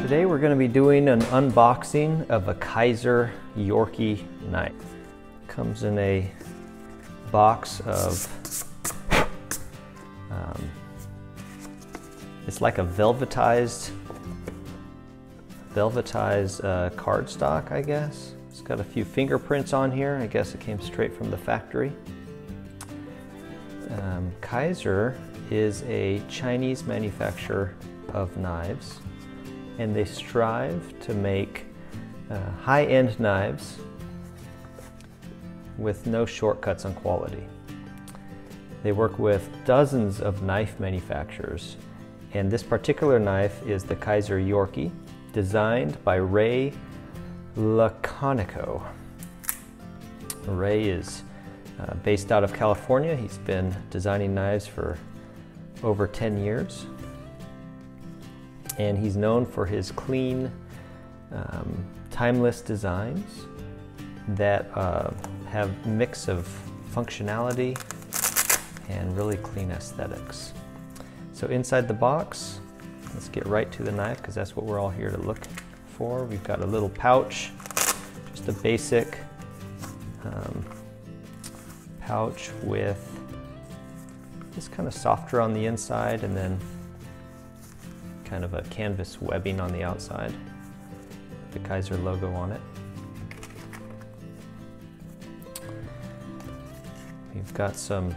Today we're going to be doing an unboxing of a Kizer Yorkie knife. Comes in a box of, it's like a velvetized cardstock, I guess. It's got a few fingerprints on here. I guess it came straight from the factory. Kizer is a Chinese manufacturer of knives, and they strive to make high-end knives with no shortcuts on quality. They work with dozens of knife manufacturers, and this particular knife is the Kizer Yorkie, designed by Ray Laconico. Ray is based out of California. He's been designing knives for over 10 years. And he's known for his clean, timeless designs that have a mix of functionality and really clean aesthetics. So inside the box, let's get right to the knife because that's what we're all here to look for. We've got a little pouch, just a basic pouch with just kind of softer on the inside and then kind of a canvas webbing on the outside, the Kizer logo on it. We've got some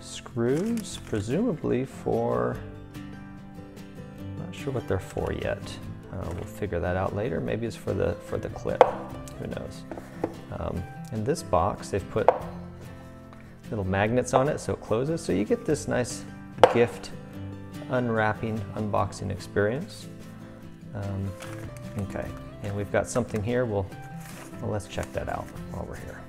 screws, presumably for, I'm not sure what they're for yet. We'll figure that out later. Maybe it's for the clip, who knows. In this box, they've put little magnets on it so it closes, so you get this nice gift unwrapping, unboxing experience. Okay, and we've got something here. Well, let's check that out while we're here.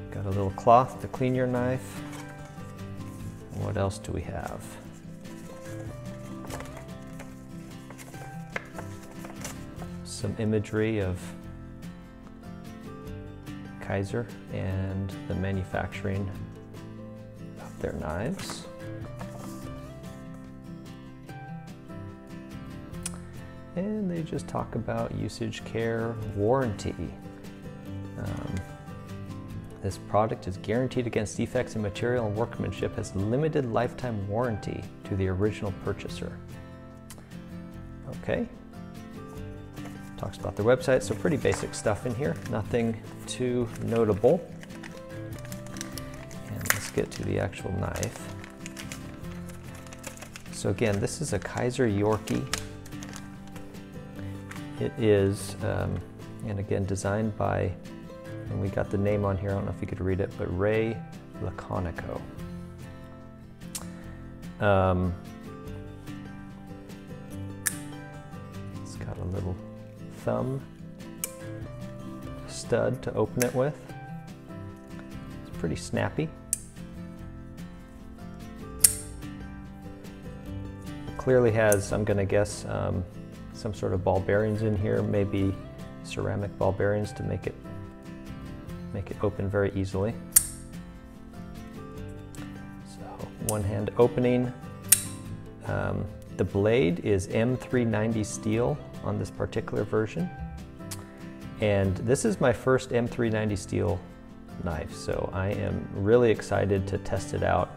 Got a little cloth to clean your knife. What else do we have? Some imagery of Kizer and the manufacturing of their knives. And they just talk about usage, care, warranty. This product is guaranteed against defects in material and workmanship, has limited lifetime warranty to the original purchaser. Okay. Talks about their website, so pretty basic stuff in here, nothing too notable. And let's get to the actual knife. So again, this is a Kizer Yorkie. It is, and again, designed by, and we got the name on here, I don't know if you could read it, but Ray Laconico. It's got a little thumb stud to open it with. It's pretty snappy. It clearly has, I'm gonna guess, some sort of ball bearings in here, maybe ceramic ball bearings to make it open very easily. So one hand opening. The blade is M390 steel on this particular version. And this is my first M390 steel knife, so I am really excited to test it out.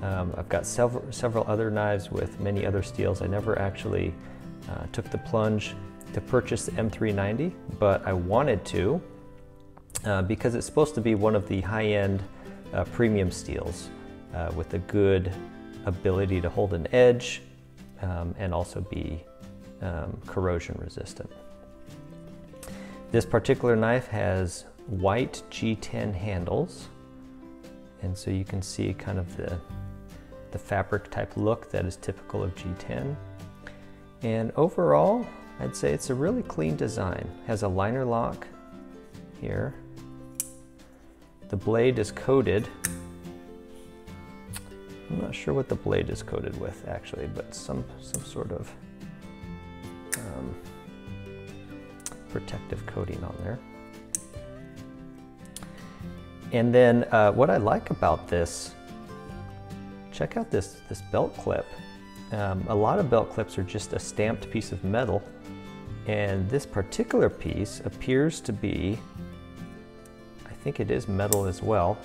I've got several other knives with many other steels. I never actually took the plunge to purchase the M390, but I wanted to because it's supposed to be one of the high-end premium steels with a good ability to hold an edge and also be corrosion resistant. This particular knife has white G10 handles, and so you can see kind of the fabric type look that is typical of G10. And overall, I'd say it's a really clean design. Has a liner lock here. The blade is coated. I'm not sure what the blade is coated with actually, but some sort of protective coating on there. And then what I like about this, check out this belt clip. A lot of belt clips are just a stamped piece of metal, and this particular piece appears to be, I think it is metal as well.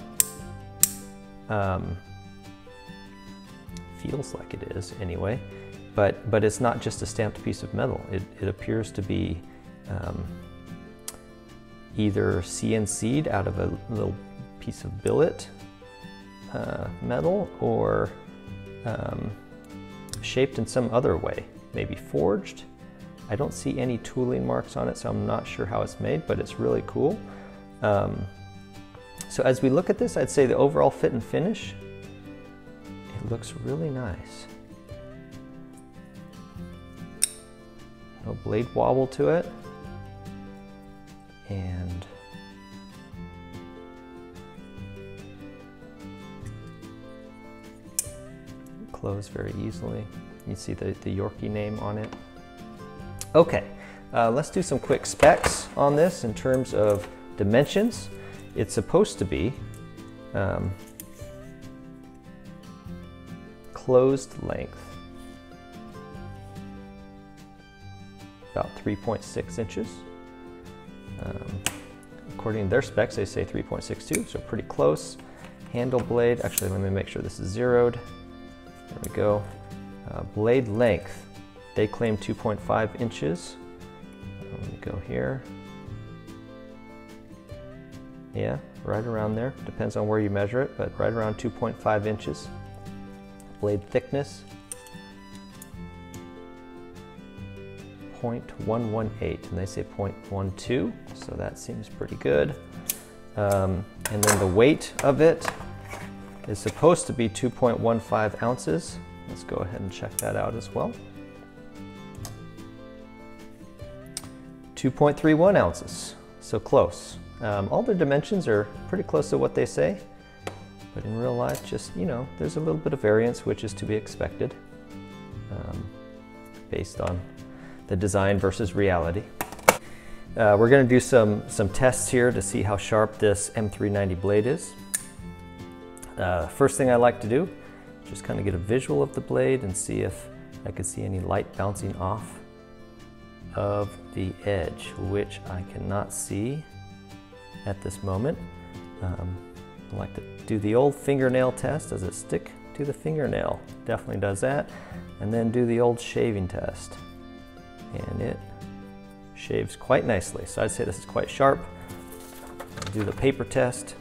Feels like it is anyway, but it's not just a stamped piece of metal. It appears to be either CNC'd out of a little piece of billet metal, or shaped in some other way, maybe forged. I don't see any tooling marks on it, so I'm not sure how it's made, but it's really cool. So as we look at this, I'd say the overall fit and finish, it looks really nice. No blade wobble to it. And close very easily. You see the Yorkie name on it. Okay, let's do some quick specs on this in terms of dimensions. It's supposed to be closed length, about 3.6 inches. According to their specs, they say 3.62, so pretty close. Handle blade, actually let me make sure this is zeroed. There we go. Blade length, they claim 2.5 inches. Let me go here. Yeah, right around there. Depends on where you measure it, but right around 2.5 inches. Blade thickness, 0.118, and they say 0.12, so that seems pretty good. And then the weight of it is supposed to be 2.15 ounces. Let's go ahead and check that out as well. 2.31 ounces, so close. All their dimensions are pretty close to what they say, but in real life, just, you know, there's a little bit of variance, which is to be expected, based on the design versus reality. We're going to do some tests here to see how sharp this M390 blade is. First thing I like to do, just kind of get a visual of the blade and see if I could see any light bouncing off of the edge, which I cannot see at this moment. I like to do the old fingernail test. Does it stick to the fingernail? Definitely does that. And then do the old shaving test. And it shaves quite nicely. So I'd say this is quite sharp. I'll do the paper test.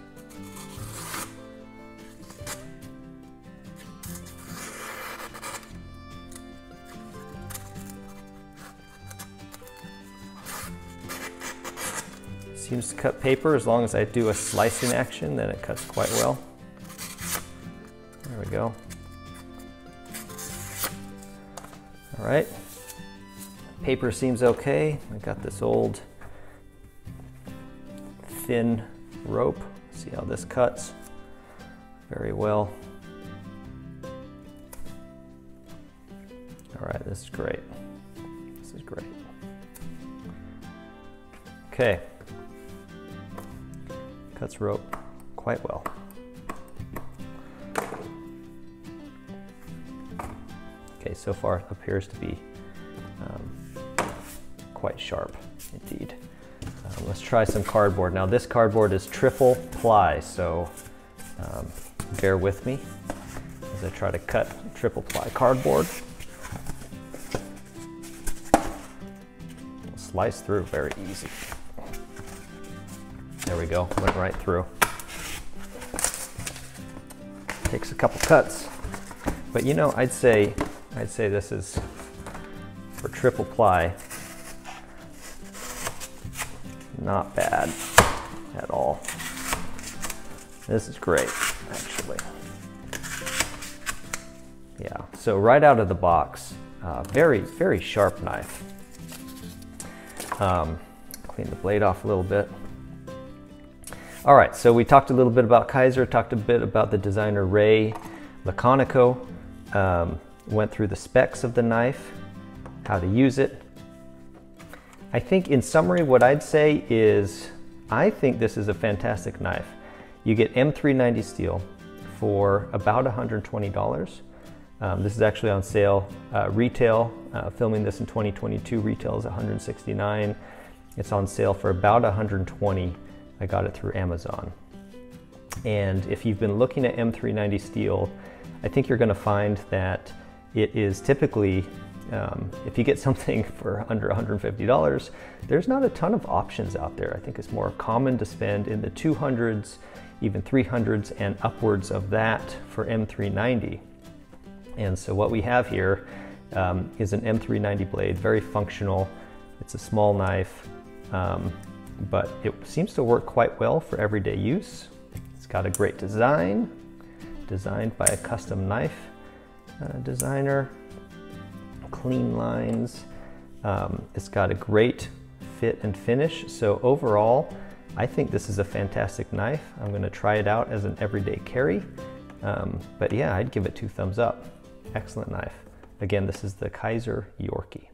Seems to cut paper. As long as I do a slicing action, then it cuts quite well. There we go. All right. Paper seems okay. I got this old thin rope. See how this cuts? Very well. All right, this is great. This is great. Okay. Cuts rope quite well. Okay, so far it appears to be quite sharp indeed. Let's try some cardboard. Now this cardboard is triple ply, so bear with me as I try to cut triple ply cardboard. We'll slice through very easy. There we go, went right through. Takes a couple cuts, but you know, I'd say this is, for triple ply, not bad at all. This is great, actually. Yeah, so right out of the box, very, very sharp knife. Clean the blade off a little bit. All right, so we talked a little bit about Kizer, talked a bit about the designer Ray Laconico, went through the specs of the knife, how to use it. I think in summary, what I'd say is, I think this is a fantastic knife. You get M390 steel for about $120. This is actually on sale retail. Filming this in 2022, retail is $169. It's on sale for about $120. I got it through Amazon. And if you've been looking at M390 steel, I think you're going to find that it is typically, if you get something for under $150, there's not a ton of options out there. I think it's more common to spend in the 200s, even 300s, and upwards of that for M390. And so what we have here is an M390 blade, very functional. It's a small knife, but it seems to work quite well for everyday use. It's got a great design, designed by a custom knife designer, clean lines. It's got a great fit and finish. So overall, I think this is a fantastic knife. I'm going to try it out as an everyday carry. But yeah, I'd give it 2 thumbs up. Excellent knife. Again, this is the Kizer Yorkie.